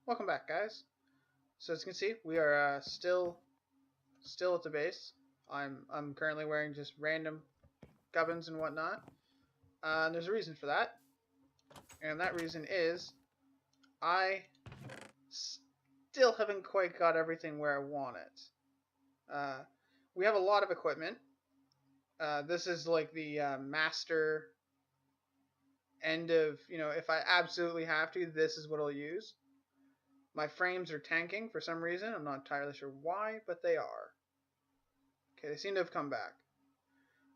Welcome back, guys. So as you can see, we are still at the base. I'm currently wearing just random gubbins and whatnot. And there's a reason for that, and that reason is I still haven't quite got everything where I want it. We have a lot of equipment. This is like the master end of, if I absolutely have to, this is what I'll use. My frames are tanking for some reason. I'm not entirely sure why, but they are. Okay, they seem to have come back.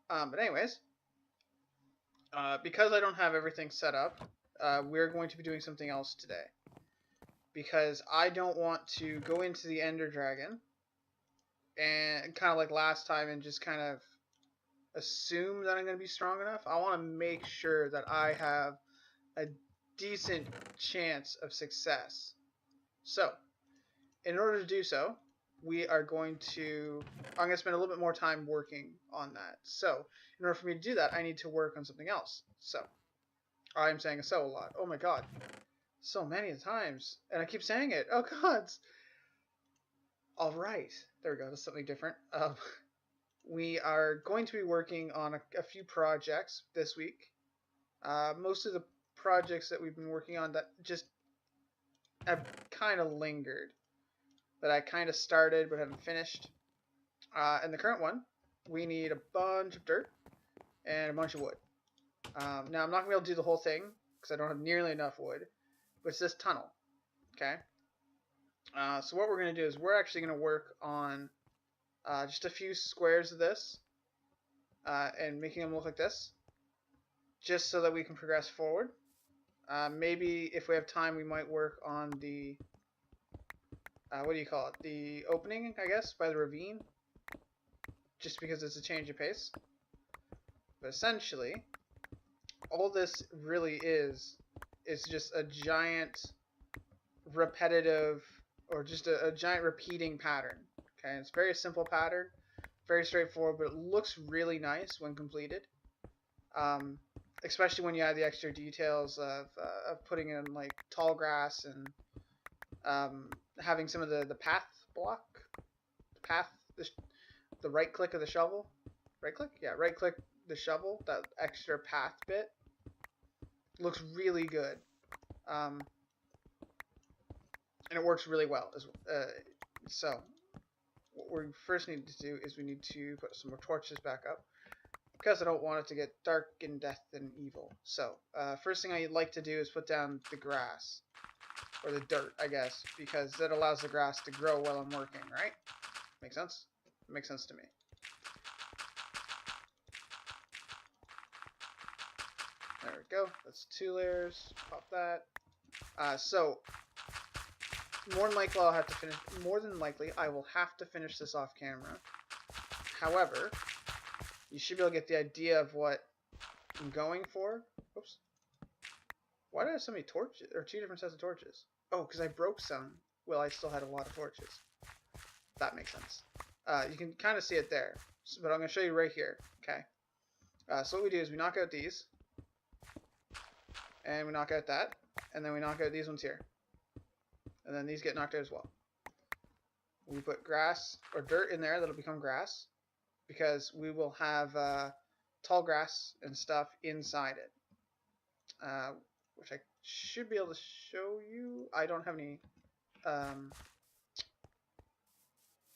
But anyways, because I don't have everything set up, we're going to be doing something else today. Because I don't want to go into the Ender Dragon and kind of like last time and just kind of assume that I'm going to be strong enough. I want to make sure that I have a decent chance of success. So, in order to do so, I'm going to spend a little bit more time working on that. So, in order for me to do that, I need to work on something else. So, I'm saying a so a lot. Oh my god. So many times. And I keep saying it. Oh god. Alright. There we go. That's something different. We are going to be working on a few projects this week. Most of the projects that we've been working on that just have kind of lingered. That I kind of started but haven't finished. And the current one, we need a bunch of dirt and a bunch of wood. Now, I'm not going to be able to do the whole thing because I don't have nearly enough wood. But it's this tunnel. Okay? So what we're going to do is we're actually going to work on just a few squares of this and making them look like this. Just so that we can progress forward. Maybe if we have time, we might work on the... what do you call it? The opening, I guess, by the ravine. Just because it's a change of pace. But essentially, all this really is just a giant repetitive, or just a giant repeating pattern. Okay, it's a very simple pattern, very straightforward, but it looks really nice when completed. Especially when you add the extra details of putting in like tall grass and having some of the path block, the right click of the shovel, right click the shovel, that extra path bit looks really good, and it works really well. So what we first need to do is we need to put some more torches back up because I don't want it to get dark and death and evil. So first thing I'd like to do is put down the grass. Or the dirt, I guess, because that allows the grass to grow while I'm working, right? Make sense? It makes sense to me. There we go. That's 2 layers. Pop that. So, more than likely I will have to finish this off camera. However, you should be able to get the idea of what I'm going for. Oops. Why do I have so many torches? Or 2 different sets of torches? Oh, because I broke some. Well, I still had a lot of torches. That makes sense. You can kind of see it there. But I'm going to show you right here. Okay. So what we do is we knock out these. And we knock out that. And then we knock out these ones here. And then these get knocked out as well. We put grass or dirt in there. That'll become grass. Because we will have tall grass and stuff inside it. Which I should be able to show you. I don't have any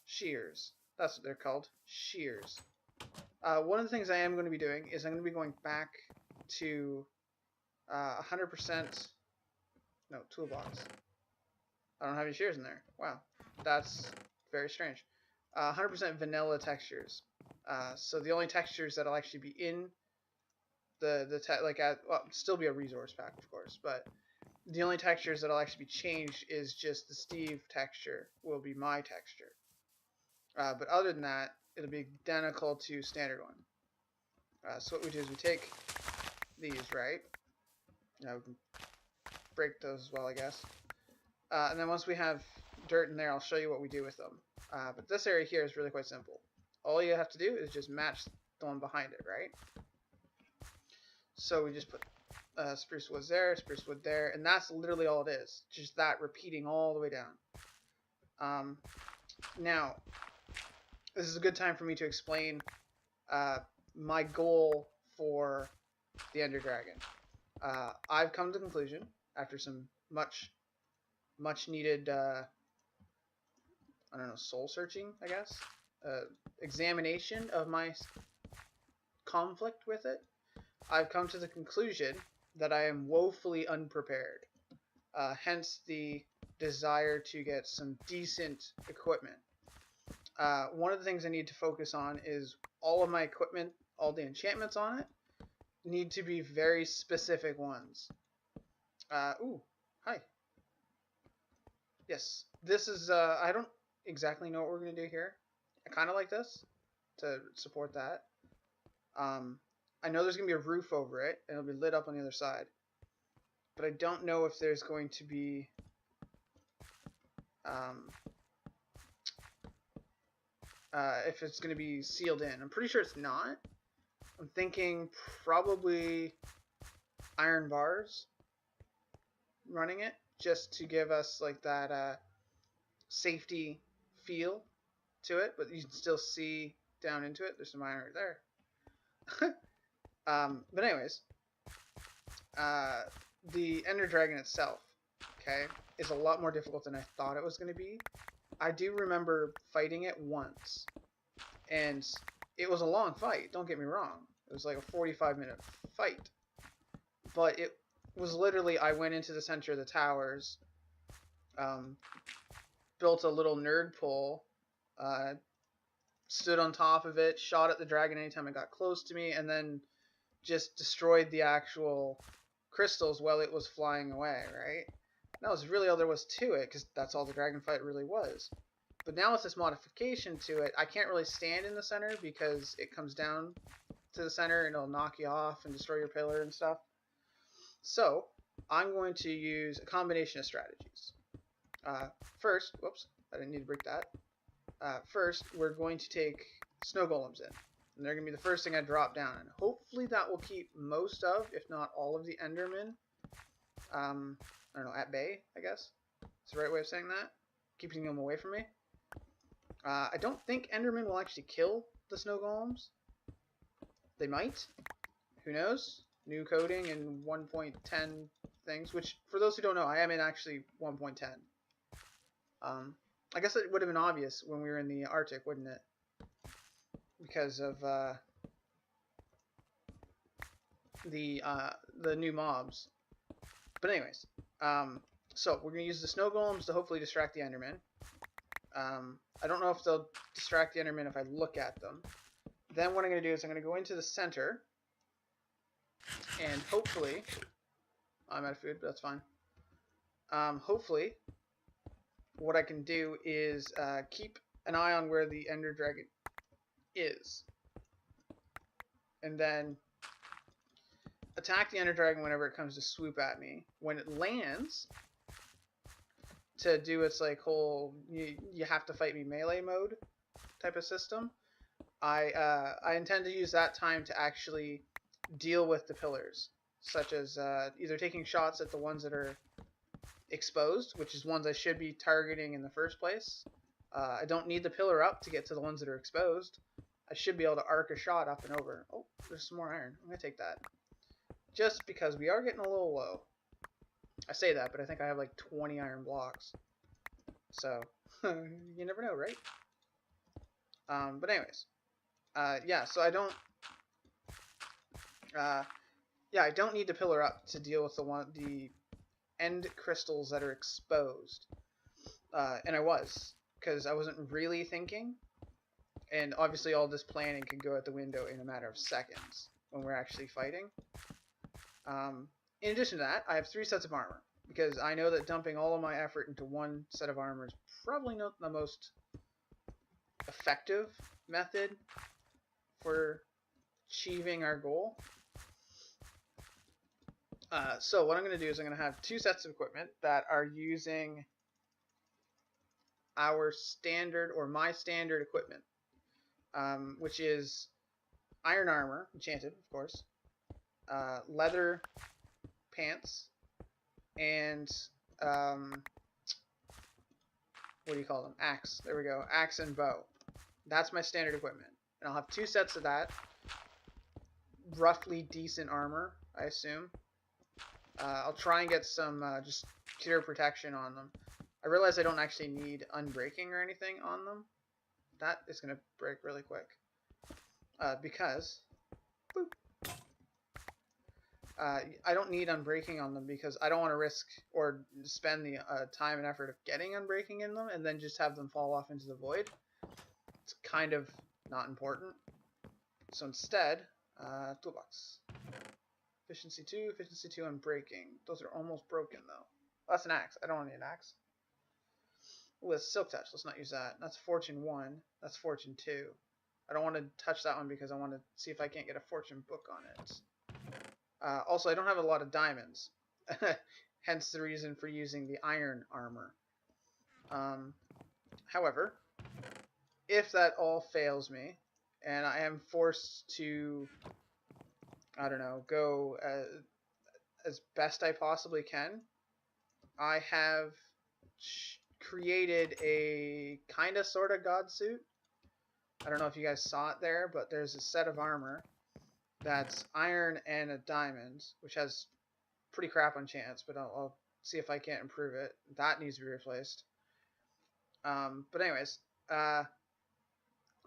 shears. That's what they're called. Shears. One of the things I am going to be doing is I'm going to be going back to 100%... No, toolbox. I don't have any shears in there. Wow. That's very strange. 100% vanilla textures. So the only textures that'll actually be in still be a resource pack, of course, but the only textures that'll actually be changed is just the Steve texture will be my texture. But other than that, it'll be identical to standard one. So what we do is we take these, right? We can break those as well, I guess. And then once we have dirt in there, I'll show you what we do with them. But this area here is really quite simple. All you have to do is just match the one behind it, right? So we just put spruce wood there, and that's literally all it is. Just that repeating all the way down. Now, this is a good time for me to explain my goal for the Ender Dragon. I've come to the conclusion, after some much needed, I don't know, soul searching, I guess, examination of my conflict with it, I've come to the conclusion that I am woefully unprepared. Hence the desire to get some decent equipment. One of the things I need to focus on is all of my equipment, all the enchantments on it, need to be very specific ones. Ooh, hi. Yes, this is, I don't exactly know what we're going to do here. I kind of like this to support that. I know there's going to be a roof over it, and it'll be lit up on the other side. But I don't know if there's going to be if it's going to be sealed in. I'm pretty sure it's not. I'm thinking probably iron bars running it, just to give us like that safety feel to it, but you can still see down into it. There's some iron right there. But anyways, the Ender Dragon itself, okay, is a lot more difficult than I thought it was going to be. I do remember fighting it once, and it was a long fight, don't get me wrong. It was like a 45-minute fight. But it was literally, I went into the center of the towers, built a little nerd pole, stood on top of it, shot at the dragon anytime it got close to me, and then just destroyed the actual crystals while it was flying away, right? That was really all there was to it, because that's all the dragon fight really was. But now with this modification to it, I can't really stand in the center because it comes down to the center and it'll knock you off and destroy your pillar and stuff. So I'm going to use a combination of strategies. First, whoops, I didn't need to break that. First, we're going to take snow golems in. And they're going to be the first thing I drop down. And hopefully that will keep most of, if not all of the Endermen, I don't know, at bay, I guess. That's the right way of saying that. Keeping them away from me. I don't think Endermen will actually kill the snow golems. They might. Who knows? New coding and 1.10 things, which, for those who don't know, I am in actually 1.10. I guess it would have been obvious when we were in the Arctic, wouldn't it? Because of the new mobs. But anyways, so we're going to use the snow golems to hopefully distract the Endermen. I don't know if they'll distract the Endermen if I look at them. Then what I'm going to do is I'm going to go into the center, and hopefully, I'm out of food, but that's fine. Hopefully, what I can do is keep an eye on where the Ender Dragon is, and then attack the Ender Dragon whenever it comes to swoop at me. When it lands, to do its like whole you have to fight me melee mode type of system, I intend to use that time to actually deal with the pillars, such as either taking shots at the ones that are exposed, which is ones I should be targeting in the first place. I don't need the pillar up to get to the ones that are exposed. I should be able to arc a shot up and over. Oh, there's some more iron. I'm going to take that. Just because we are getting a little low. I say that, but I think I have like 20 iron blocks. So, you never know, right? But anyways. Yeah, so I don't... yeah, I don't need to pillar up to deal with the end crystals that are exposed. And I was, because I wasn't really thinking. And obviously all this planning can go out the window in a matter of seconds when we're actually fighting. In addition to that, I have 3 sets of armor, because I know that dumping all of my effort into one set of armor is probably not the most effective method for achieving our goal. So what I'm going to do is I'm going to have 2 sets of equipment that are using our standard, or my standard equipment, which is iron armor, enchanted, of course, leather pants, and what do you call them? Axe. There we go. Axe and bow. That's my standard equipment. And I'll have 2 sets of that. Roughly decent armor, I assume. I'll try and get some just pure protection on them. I realize I don't actually need unbreaking or anything on them. That is going to break really quick. Because... Boop. I don't need unbreaking on them because I don't want to risk or spend the time and effort of getting unbreaking in them and then just have them fall off into the void. It's kind of not important. So instead, toolbox. Efficiency 2, unbreaking. Those are almost broken though. That's an axe. I don't want to need an axe. With silk touch, let's not use that. That's fortune 1. That's fortune 2. I don't want to touch that one because I want to see if I can't get a fortune book on it. Also, I don't have a lot of diamonds. Hence the reason for using the iron armor. However, if that all fails me, and I am forced to, I don't know, go as best I possibly can, I have created a kind of sort of god suit. I don't know if you guys saw it there, but there's a set of armor that's iron and a diamond, which has pretty crap on chance, but I'll see if I can't improve it. That needs to be replaced. But anyways, and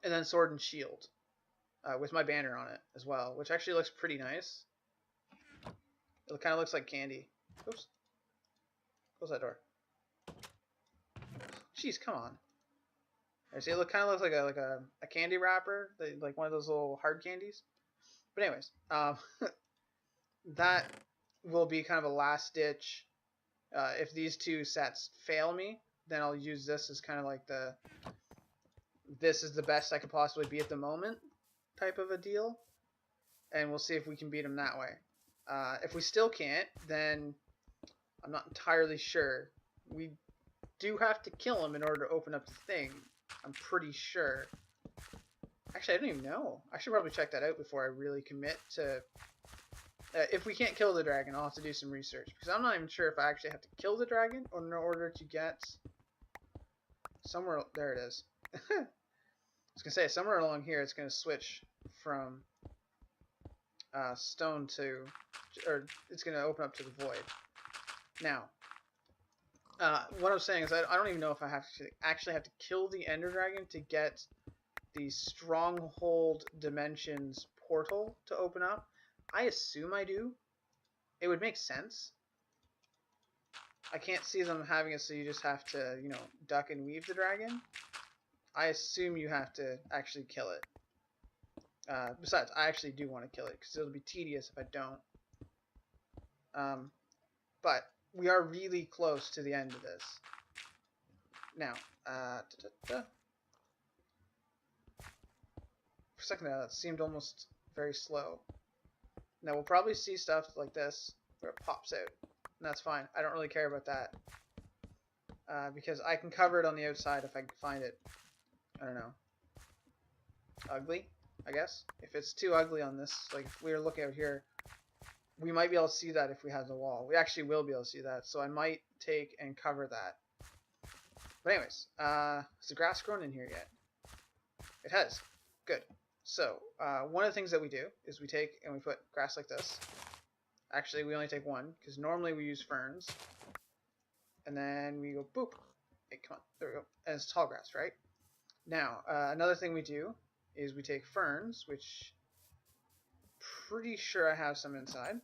then sword and shield with my banner on it as well, which actually looks pretty nice. It kind of looks like candy. Oops. Close that door. Jeez, come on. See, it kind of looks like a candy wrapper, like one of those little hard candies. But anyways, that will be kind of a last ditch. If these 2 sets fail me, then I'll use this as kind of like this is the best I could possibly be at the moment type of a deal. And we'll see if we can beat them that way. If we still can't, then I'm not entirely sure. We do have to kill him in order to open up the thing. I'm pretty sure. Actually, I don't even know. I should probably check that out before I really commit to... if we can't kill the dragon, I'll have to do some research. Because I'm not even sure if I actually have to kill the dragon or in order to get... somewhere... There it is. I was going to say, somewhere along here it's going to switch from stone to... or it's going to open up to the void. Now, what I'm saying is I don't even know if I actually have to kill the ender dragon to get the stronghold dimensions portal to open up. I assume I do. It would make sense. I can't see them having it so you just have to, you know, duck and weave the dragon. I assume you have to actually kill it. Besides, I actually do want to kill it because it'll be tedious if I don't. But we are really close to the end of this. Now, for a second there, that seemed almost very slow. Now, we'll probably see stuff like this where it pops out. And that's fine. I don't really care about that. Because I can cover it on the outside if I can find it. I don't know. Ugly, I guess. If it's too ugly on this, like if we were looking out here, we might be able to see that if we had the wall. We actually will be able to see that. So I might take and cover that. But anyways, has the grass grown in here yet? It has. Good. So, one of the things that we do is we take and we put grass like this. Actually, we only take one, because normally we use ferns. And then we go boop. Hey, come on. There we go. And it's tall grass, right? Now, another thing we do is we take ferns, which pretty sure I have some inside.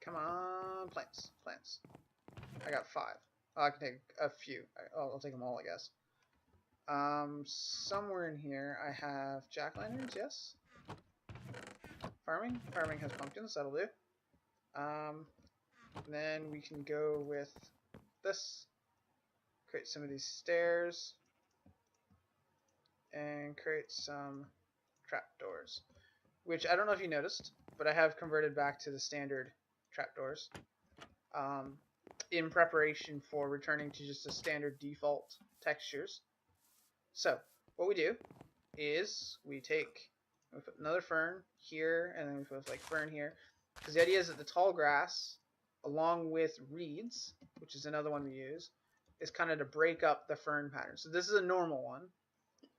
Come on, plants. Plants. I got 5. Oh, I can take a few. I'll take them all, I guess. Somewhere in here I have jack-o'-lanterns, yes. Farming. Farming has pumpkins, that'll do. Then we can go with this. Create some of these stairs. And create some trapdoors. Which, I don't know if you noticed, but I have converted back to the standard trapdoors. In preparation for returning to just the standard default textures. So, what we do is we put another fern here, and then we put like fern here. Because the idea is that the tall grass, along with reeds, which is another one we use, is kind of to break up the fern pattern. So this is a normal one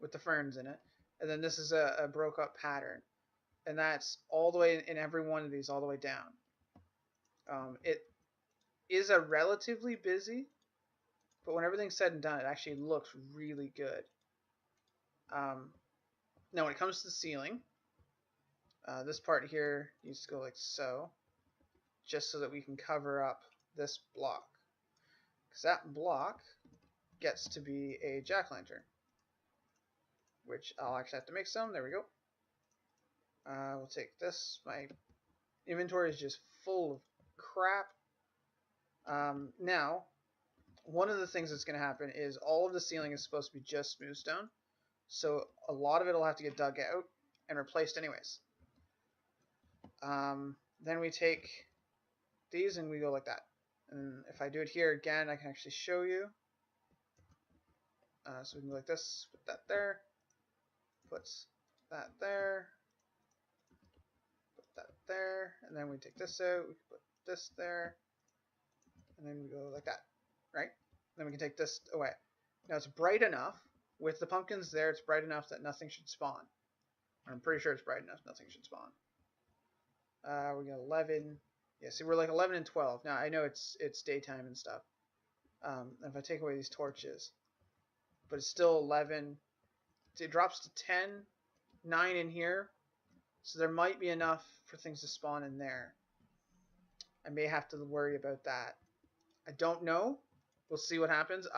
with the ferns in it, and then this is a broke up pattern, and that's all the way in every one of these, all the way down. It is a relatively busy, but when everything's said and done, it actually looks really good. Now when it comes to the ceiling, this part here needs to go like so, just so that we can cover up this block, because that block gets to be a jack-o'-lantern, which I'll actually have to make some. There we go. We'll take this. My inventory is just full of crap. Now, one of the things that's going to happen is all of the ceiling is supposed to be just smooth stone, so a lot of it will have to get dug out and replaced anyways. Then we take these and we go like that. And if I do it here again, I can actually show you. So we can go like this, put that there, put that there, put that there, and then we take this out, we can put this there, and then we go like that, right? Then we can take this away. Now it's bright enough, with the pumpkins there, it's bright enough that nothing should spawn. I'm pretty sure it's bright enough, nothing should spawn. We got 11. Yeah, see, we're like 11 and 12. Now, I know it's daytime and stuff. If I take away these torches, but it's still 11. It drops to 10, 9 in here, so there might be enough for things to spawn in there. I may have to worry about that. I don't know. We'll see what happens.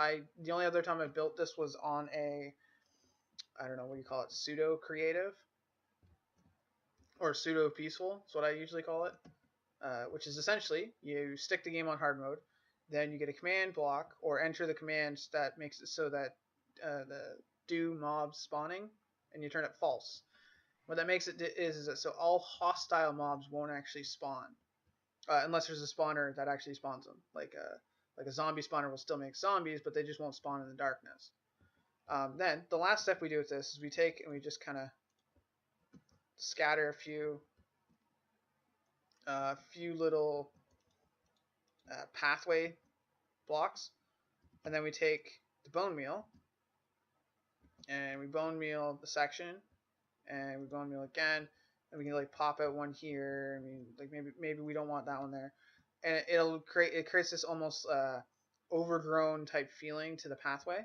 The only other time I built this was on a, I don't know, what do you call it, pseudo creative or pseudo peaceful. That's what I usually call it. Which is essentially you stick the game on hard mode, then you get a command block or enter the commands that makes it so that the do mobs spawning, and you turn it false. What that makes it is that so all hostile mobs won't actually spawn unless there's a spawner that actually spawns them. Like a zombie spawner will still make zombies, but they just won't spawn in the darkness. Then the last step we do with this is we take and we just kind of scatter a few little pathway blocks, and then we take the bone meal and we bone meal the section, and we bone meal again, and we can like pop out one here. I mean, like maybe we don't want that one there, and it creates this almost overgrown type feeling to the pathway,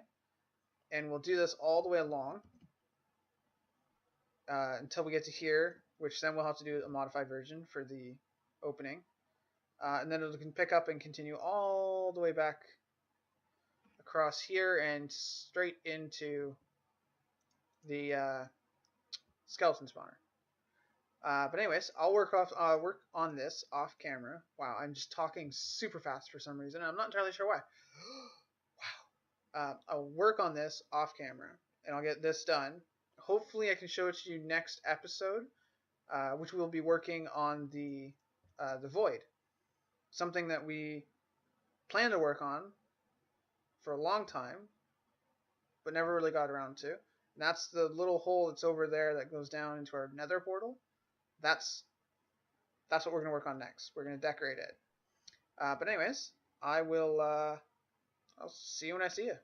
and we'll do this all the way along until we get to here, which then we'll have to do a modified version for the opening, and then it can pick up and continue all the way back across here and straight into the skeleton spawner. But anyways, I'll work on this off camera. Wow, I'm just talking super fast for some reason. I'm not entirely sure why. Wow. I'll work on this off camera, and I'll get this done. Hopefully, I can show it to you next episode, which we'll be working on the void, something that we plan to work on for a long time, but never really got around to. And that's the little hole that's over there that goes down into our nether portal. That's what we're going to work on next. We're going to decorate it. But anyways, I'll see you when I see you.